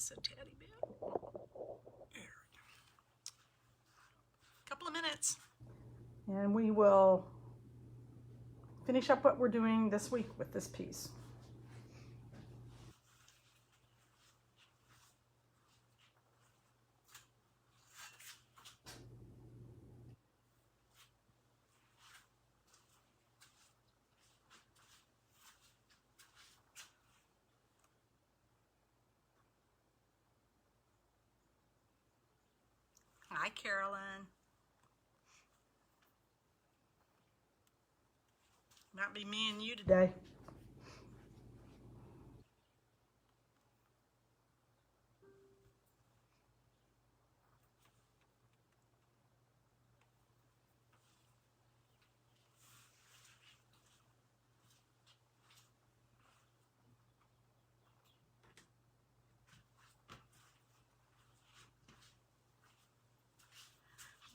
this a teddy bear? There we go. Couple of minutes. And we will finish up what we're doing this week with this piece. Hi, Carolyn. Might be me and you today.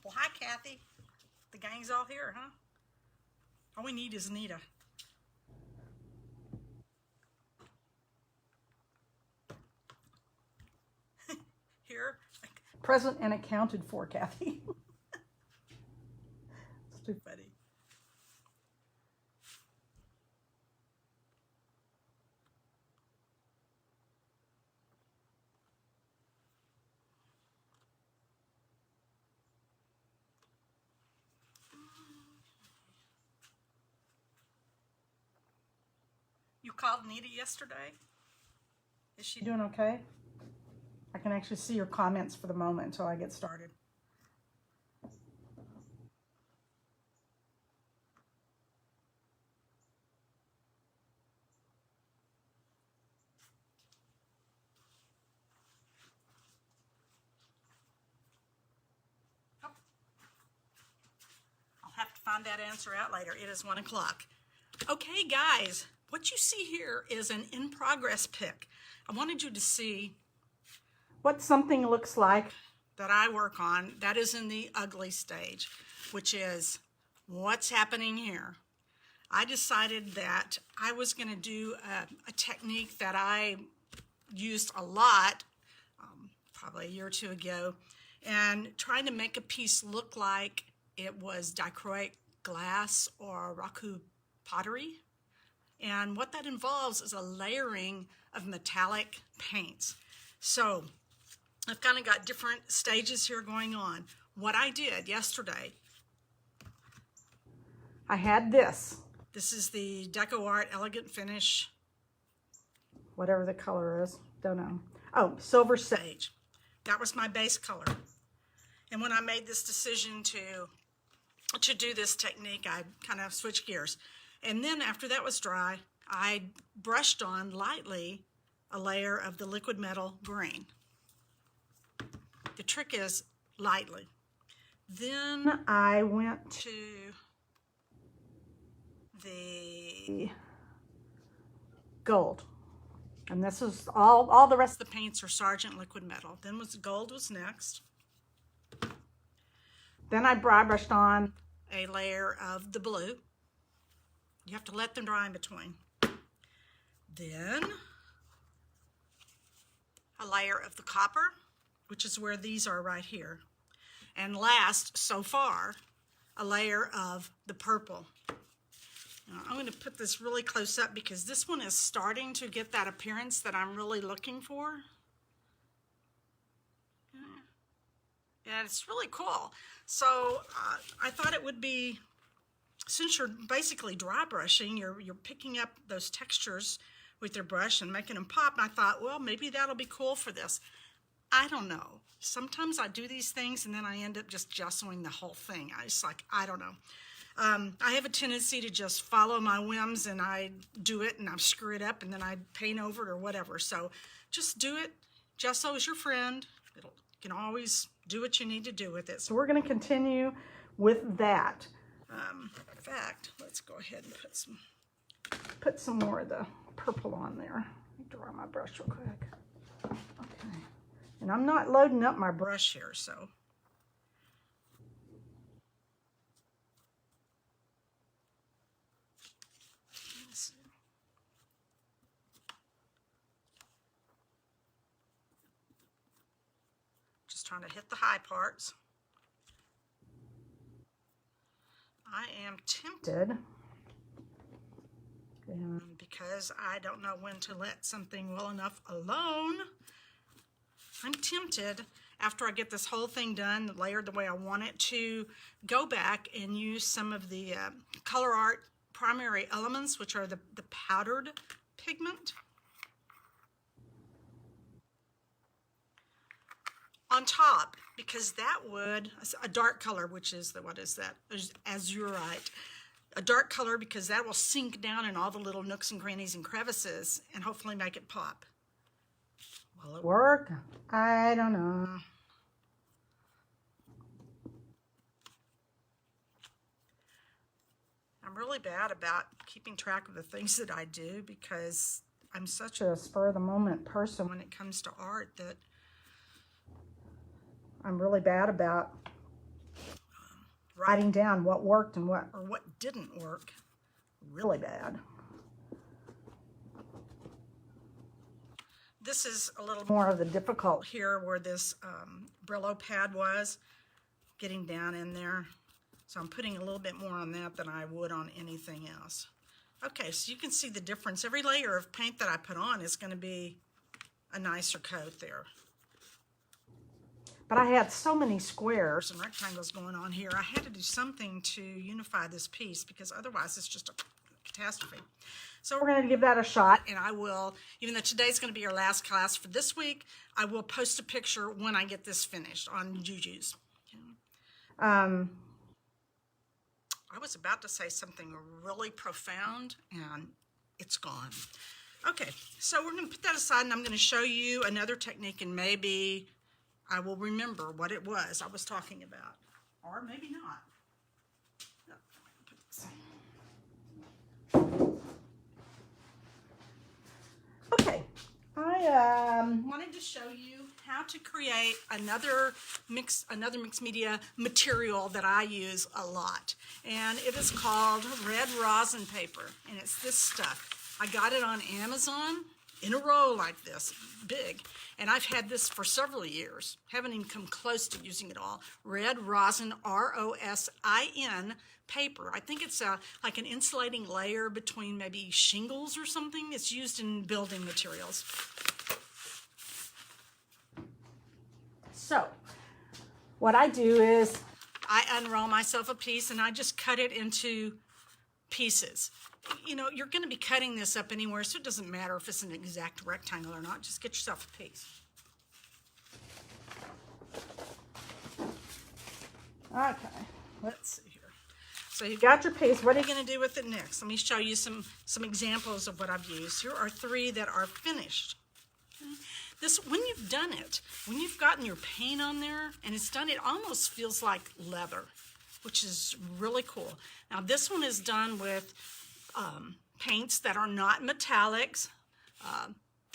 Well, hi, Kathy. The gang's all here, huh? All we need is Nita. Here. Present and accounted for, Kathy. It's too funny. You called Nita yesterday? Is she doing okay? I can actually see your comments for the moment until I get started. Oh. I'll have to find that answer out later. It is 1 o'clock. Okay, guys, what you see here is an in-progress pic. I wanted you to see what something looks like that I work on that is in the ugly stage, which is what's happening here. I decided that I was going to do a technique that I used a lot, probably a year or two ago, and trying to make a piece look like it was dichroic glass or raku pottery. And what that involves is a layering of metallic paints. So I've kind of got different stages here going on. What I did yesterday, I had this. This is the Deco Art Elegant Finish, whatever the color is, don't know. Oh, Silver Sage. That was my base color. And when I made this decision to do this technique, I kind of switched gears. And then after that was dry, I brushed on lightly a layer of the liquid metal green. The trick is lightly. Then I went to the gold. And this is all the rest of the paints are Sargent liquid metal. Then gold was next. Then I brushed on a layer of the blue. You have to let them dry in between. Then a layer of the copper, which is where these are right here. And last, so far, a layer of the purple. Now, I'm going to put this really close up because this one is starting to get that appearance that I'm really looking for. Yeah, it's really cool. So I thought it would be, since you're basically dry brushing, you're picking up those textures with your brush and making them pop. And I thought, well, maybe that'll be cool for this. I don't know. Sometimes I do these things and then I end up just gessoing the whole thing. I don't know. I have a tendency to just follow my whims and I do it and I screw it up and then I paint over it or whatever. So just do it. Gesso is your friend. You can always do what you need to do with it. So we're going to continue with that. In fact, let's go ahead and put some more of the purple on there. Let me draw my brush real quick. Okay. And I'm not loading up my brush here, so. Let's see. trying to hit the high parts. I am tempted, because I don't know when to let something well enough alone. I'm tempted, after I get this whole thing done, layered the way I want it, to go back and use some of the Color Art primary elements, which are the powdered pigment, on top, because that would, a dark color, which is the, what is that, azurite, a dark color, because that will sink down in all the little nooks and crannies and crevices and hopefully make it pop. Will it work? I don't know. I'm really bad about keeping track of the things that I do because I'm such a spur-of-the-moment person when it comes to art that I'm really bad about writing down what worked and what didn't work. Really bad. This is a little more of the difficult here where this Brillo pad was, getting down in there. So I'm putting a little bit more on that than I would on anything else. Okay, so you can see the difference. Every layer of paint that I put on is going to be a nicer coat there. But I had so many squares and rectangles going on here, I had to do something to unify this piece because otherwise it's just a catastrophe. So we're going to give that a shot, and I will, even though today's going to be our last class for this week, I will post a picture when I get this finished on Juju's. I was about to say something really profound, and it's gone. Okay, so we're going to put that aside, and I'm going to show you another technique, and maybe I will remember what it was I was talking about, or maybe not. Okay, I wanted to show you how to create another mixed media material that I use a lot, and it is called red rosin paper, and it's this stuff. I got it on Amazon in a row like this, big, and I've had this for several years. Haven't even come close to using it all. Red rosin, R-O-S-I-N paper. I think it's like an insulating layer between maybe shingles or something. It's used in building materials. So what I do is I unroll myself a piece and I just cut it into pieces. You know, you're going to be cutting this up anywhere, so it doesn't matter if it's an exact rectangle or not. Just get yourself a piece. Okay, let's see here. So you've got your piece. What are you going to do with it next? Let me show you some examples of what I've used. Here are 3 that are finished. This, when you've done it, when you've gotten your paint on there and it's done, it almost feels like leather, which is really cool. Now this one is done with paints that are not metallics.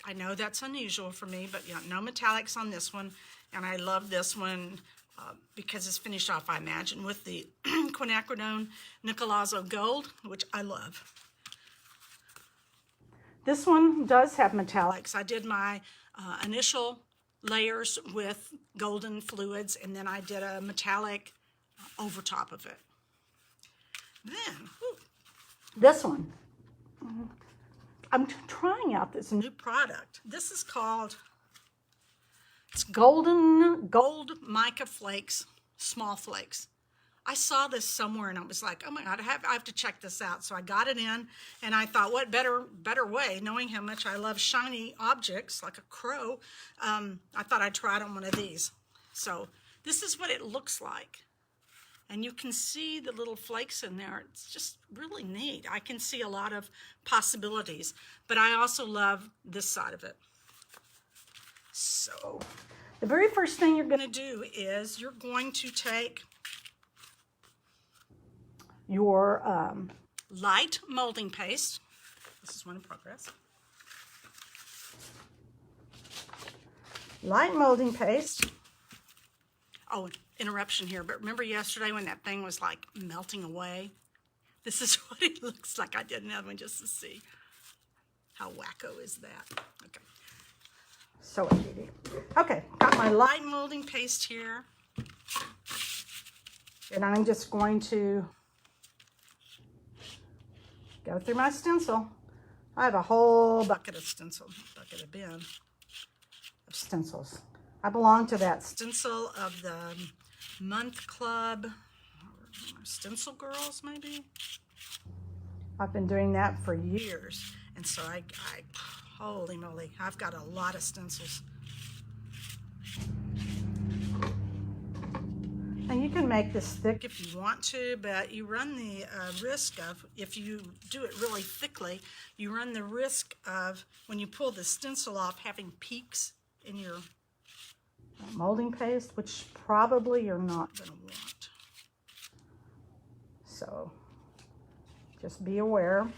I know that's unusual for me, but yeah, no metallics on this one. And I love this one because it's finished off, I imagine, with the quinacridone Nicolazzo Gold, which I love. This one does have metallics. I did my initial layers with golden fluids, and then I did a metallic over top of it. Then, this one. I'm trying out this new product. This is called, it's gold Mica Flakes, small flakes. I saw this somewhere and I was like, oh my God, I have to check this out. So I got it in and I thought, what better way, knowing how much I love shiny objects like a crow, I thought I'd try it on one of these. So this is what it looks like. And you can see the little flakes in there. It's just really neat. I can see a lot of possibilities, but I also love this side of it. So the very first thing you're going to do is you're going to take your light molding paste. This is one in progress. Light molding paste. Oh, interruption here, but remember yesterday when that thing was like melting away? This is what it looks like. I did another one just to see how wacko is that. Okay. So ADD. Okay, got my light molding paste here. And I'm just going to go through my stencil. I have a whole bucket of bin of stencils. I belong to that stencil of the month club, stencil girls maybe. I've been doing that for years. And so I holy moly, I've got a lot of stencils. And you can make this thick if you want to, but you run the risk of, if you do it really thickly, you run the risk of, when you pull the stencil off, having peaks in your molding paste, which probably you're not going to want. So just be aware.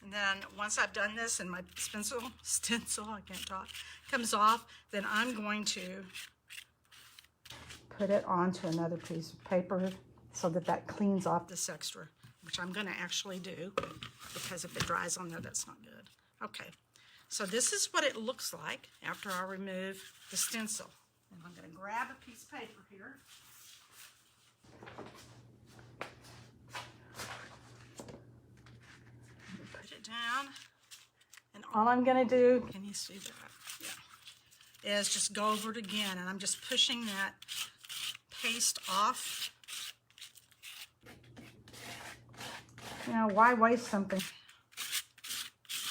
And then once I've done this and my stencil, I can't talk, comes off, then I'm going to put it onto another piece of paper so that that cleans off this extra, which I'm going to actually do, because if it dries on there, that's not good. Okay, so this is what it looks like after I remove the stencil. And I'm going to grab a piece of paper here. Put it down. And all I'm going to do, can you see that? Yeah. Is just go over it again. And I'm just pushing that paste off. You know, why waste something?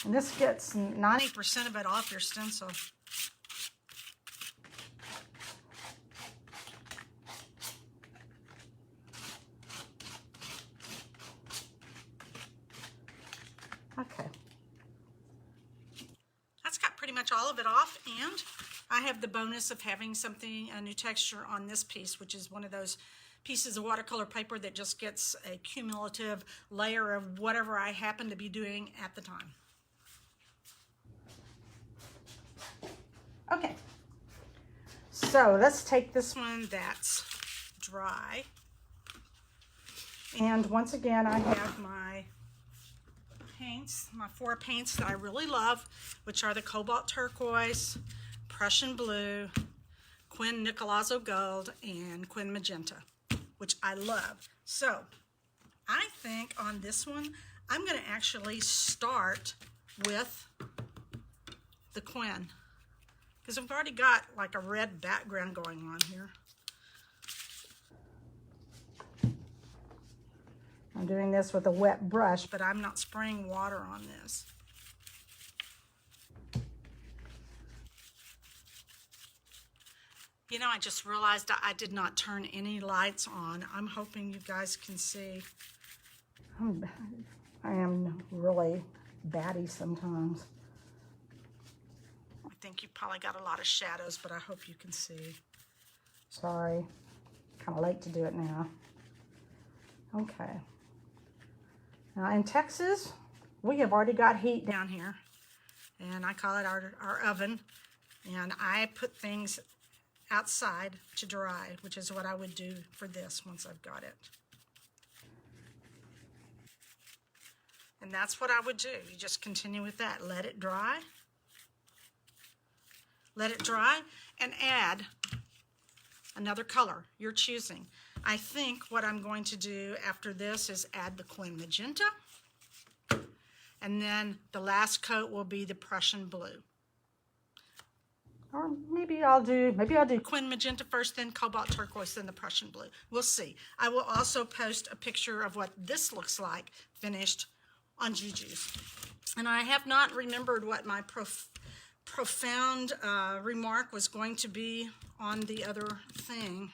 And this gets 90% of it off your stencil. Okay. That's got pretty much all of it off, and I have the bonus of having something, a new texture on this piece, which is one of those pieces of watercolor paper that just gets a cumulative layer of whatever I happen to be doing at the time. Okay, so let's take this one that's dry. And once again, I have my paints, my 4 paints that I really love, which are the Cobalt Turquoise, Prussian Blue, Quin Nicolazzo Gold, and Quin Magenta, which I love. So I think on this one, I'm going to actually start with the Quin, because I've already got like a red background going on here. I'm doing this with a wet brush, but I'm not spraying water on this. You know, I just realized I did not turn any lights on. I'm hoping you guys can see. I am really batty sometimes. I think you probably got a lot of shadows, but I hope you can see. Sorry, kind of late to do it now. Okay. Now in Texas, we have already got heat down here, and I call it our oven, and I put things outside to dry, which is what I would do for this once I've got it. And that's what I would do. You just continue with that. Let it dry. Let it dry and add another color you're choosing. I think what I'm going to do after this is add the Quin Magenta, and then the last coat will be the Prussian Blue. Or maybe I'll do Quin Magenta first, then Cobalt Turquoise, then the Prussian Blue. We'll see. I will also post a picture of what this looks like finished on Juju's. And I have not remembered what my profound remark was going to be on the other thing.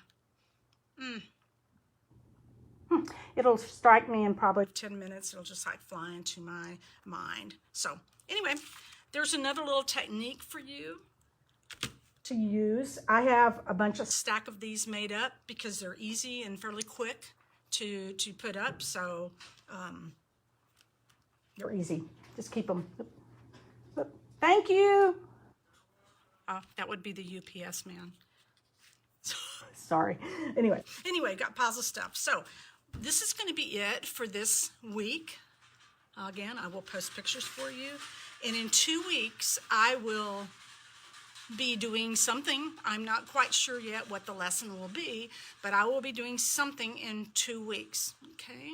It'll strike me in probably 10 minutes. It'll just like fly into my mind. So anyway, there's another little technique for you to use. I have a stack of these made up because they're easy and fairly quick to put up. So they're easy. Just keep them. Thank you. Oh, that would be the UPS man. sorry. Anyway, got piles of stuff. So this is going to be it for this week. Again, I will post pictures for you. And in 2 weeks, I will be doing something. I'm not quite sure yet what the lesson will be, but I will be doing something in 2 weeks, okay?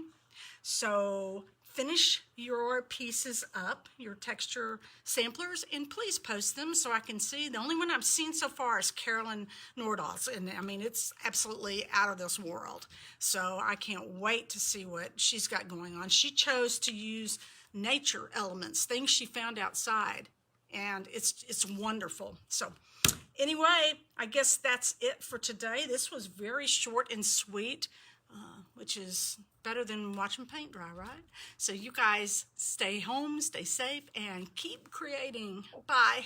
So finish your pieces up, your texture samplers, and please post them so I can see. The only one I've seen so far is Carolyn Nordall's, and I mean, it's absolutely out of this world. So I can't wait to see what she's got going on. She chose to use nature elements, things she found outside, and it's wonderful. So anyway, I guess that's it for today. This was very short and sweet, which is better than watching paint dry, right? So you guys stay home, stay safe, and keep creating. Bye.